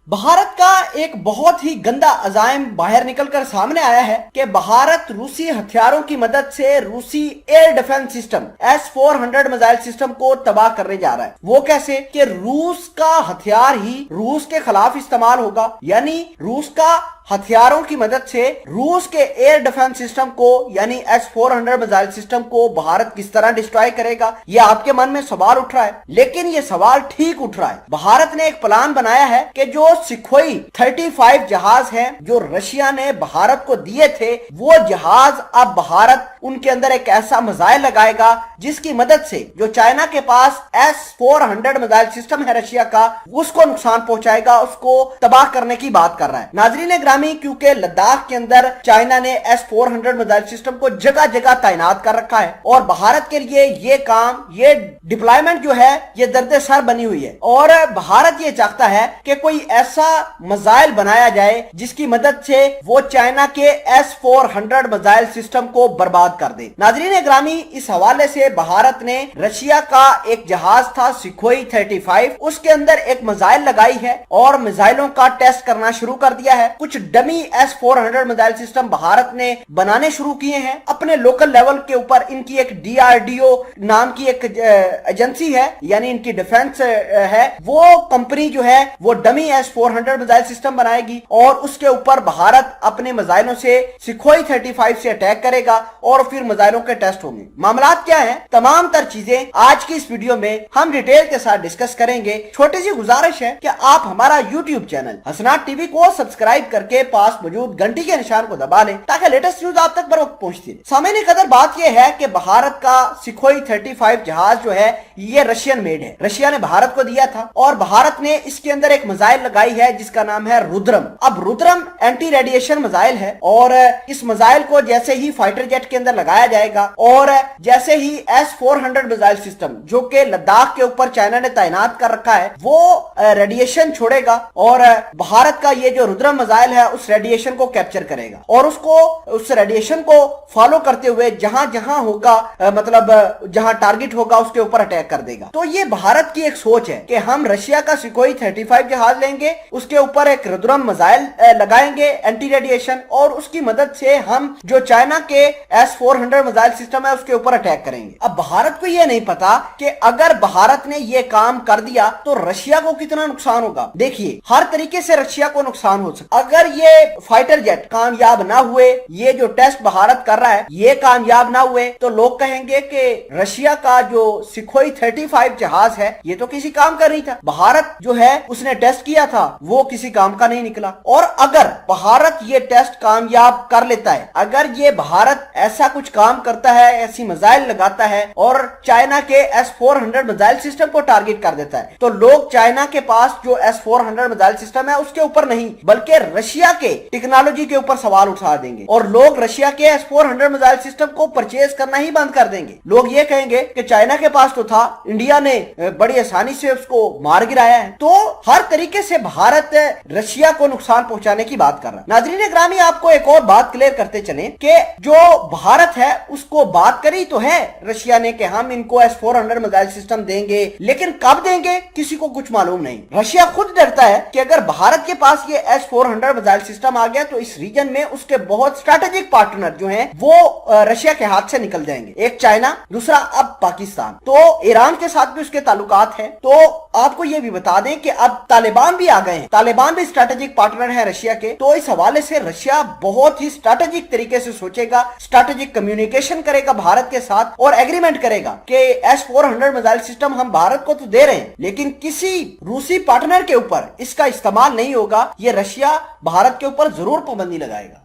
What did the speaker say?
भारत का एक बहुत ही गंदा अजाइम बाहर निकलकर सामने आया है कि भारत रूसी हथियारों की मदद से रूसी air defence system S-400 missile system को तबाह करने जा रहा है। वो कैसे कि रूस का हथियार ही रूस के खिलाफ इस्तेमाल होगा, यानी रूस का हथियारों की मदद से रूस के एयर डिफेंस सिस्टम को यानी S-400 मिसाइल सिस्टम को भारत किस तरह डिस्ट्रॉय करेगा। ये आपके मन में सवाल उठ रहा है, लेकिन ये सवाल ठीक उठ रहा है। भारत ने एक प्लान बनाया है कि जो सुखोई 35 जहाज हैं जो रशिया ने भारत को दिए थे, वो जहाज अब भारत उनके अंदर एक ऐसा मिसाइल लगाएगा जिसकी मदद से जो चाइना के पास S-400 मिसाइल सिस्टम है रशिया का, उसको नुकसान पहुंचाएगा, उसको तबाह करने की बात कर रहा है। नाजरीन ग्रामी, क्योंकि लद्दाख के अंदर चाइना ने S-400 मिसाइल सिस्टम को जगह जगह तैनात कर रखा है और भारत के लिए ये काम, ये डिप्लॉयमेंट जो है ये दर्द सर बनी हुई है और भारत ये चाहता है कि कोई ऐसा मिसाइल बनाया जाए जिसकी मदद से वो चाइना के S-400 मिसाइल सिस्टम को बर्बाद कर दे। नाजरीन ग्रामी, इस हवाले से भारत ने रशिया का एक जहाज था सुखोई 35, उसके अंदर एक मिसाइल लगाई है और मिसाइलों का टेस्ट करना शुरू कर दिया है। कुछ dummy S-400 missile system Bharat ने बनाने शुरू किए हैं अपने लोकल लेवल के ऊपर। इनकी एक DRDO नाम की एक एजेंसी है, यानी इनकी डिफेंस है, वो कंपनी जो है वो डमी S-400 मिसाइल सिस्टम बनाएगी और उसके ऊपर भारत अपने मिसाइलों से सुखोई 35 से अटैक करेगा और फिर मिसाइलों के टेस्ट होंगे। मामलात क्या है, तमाम तर चीजें आज की इस वीडियो में हम डिटेल के साथ डिस्कस करेंगे। छोटी सी गुजारिश है कि आप हमारा YouTube चैनल हसनात टीवी को सब्सक्राइब करके पास मौजूद घंटी के निशान को दबा लें ताकि लेटेस्ट न्यूज आप तक बर वक्त पहुंचती रहे। सामने कदर बात यह है कि भारत का सुखोई 35 जहाज जो है ये रशियन मेड है, रशिया ने भारत को दिया था और भारत ने इसके अंदर एक मिसाइल लगाई है जिसका नाम है रुद्रम। अब रुद्रम एंटी रेडिएशन मिसाइल है और इस मिसाइल को जैसे ही फाइटर जेट के अंदर लगाया जाएगा और जैसे ही S-400 मिसाइल सिस्टम जो कि लद्दाख के ऊपर चाइना ने तैनात कर रखा है वो रेडिएशन छोड़ेगा और भारत का ये जो रुद्रम मिसाइल है उस रेडिएशन को कैप्चर करेगा और उस रेडिएशन को फॉलो करते हुए जहां जहां होगा, मतलब जहां टारगेट होगा उसके ऊपर अटैक कर देगा। तो ये भारत की एक सोच है कि हम रशिया का सुखोई 35 जहाज लेंगे, उसके ऊपर एक रुद्रम मिसाइल लगाएंगे एंटी रेडिएशन और उसकी मदद से हम जो चाइना के S-400 मिसाइल सिस्टम है उसके ऊपर अटैक करेंगे। अब भारत को यह नहीं पता कि अगर भारत ने यह काम कर दिया तो रशिया को कितना नुकसान होगा। देखिए, हर तरीके से रशिया को नुकसान हो सकता। अगर ये फाइटर जेट कामयाब ना हुए, ये जो टेस्ट भारत कर रहा है ये कामयाब ना हुए, तो लोग कहेंगे कि रशिया का जो सुखोई 35 जहाज है ये तो किसी काम का नहीं था। भारत जो है उसने टेस्ट किया था, वो किसी काम का नहीं निकला। और अगर भारत ये टेस्ट कामयाब कर लेता है, अगर ये भारत ऐसा कुछ काम करता है, ऐसी मिसाइल लगाता है और चाइना के S-400 मिसाइल सिस्टम को टारगेट कर देता है, तो लोग चाइना के पास जो S-400 मिसाइल सिस्टम है उसके ऊपर नहीं बल्कि रशिया के टेक्नोलॉजी के ऊपर सवाल उठा देंगे और लोग रशिया के S-400 मिसाइल सिस्टम को परचेज करना ही बंद कर देंगे। लोग ये कहेंगे कि चाइना के पास तो था, इंडिया ने बड़ी आसानी से उसको मार गिराया है। तो हर तरीके से भारत रशिया को नुकसान पहुंचाने की बात कर रहा है। नाजरीन ग्रामी, आपको एक और बात क्लियर करते चलें कि जो भारत है उसको बात करी तो है रशिया ने कि हम इनको S-400 मिसाइल सिस्टम देंगे, लेकिन कब देंगे किसी को कुछ मालूम नहीं। रशिया खुद डरता है कि अगर भारत के पास ये S-400 मिसाइल सिस्टम आ गया तो इस रीजन में उसके बहुत स्ट्रेटेजिक पार्टनर जो हैं वो रशिया के हाथ से निकल जाएंगे। एक चाइना, दूसरा अब पाकिस्तान, तो ईरान के साथ भी उसके ताल्लुकात हैं। तो आपको ये भी बता दें कि अब तालिबान भी आ गए हैं, तालिबान भी स्ट्रेटेजिक पार्टनर है रशिया के। तो इस हवाले से रशिया बहुत ही स्ट्रेटेजिक तरीके से सोचेगा, स्ट्रेटेजिक कम्युनिकेशन करेगा भारत के साथ और एग्रीमेंट करेगा कि S-400 मिसाइल सिस्टम हम भारत को तो दे रहे हैं लेकिन किसी रूसी पार्टनर के ऊपर इसका इस्तेमाल नहीं होगा। ये रशिया भारत के ऊपर जरूर पाबंदी लगाएगा।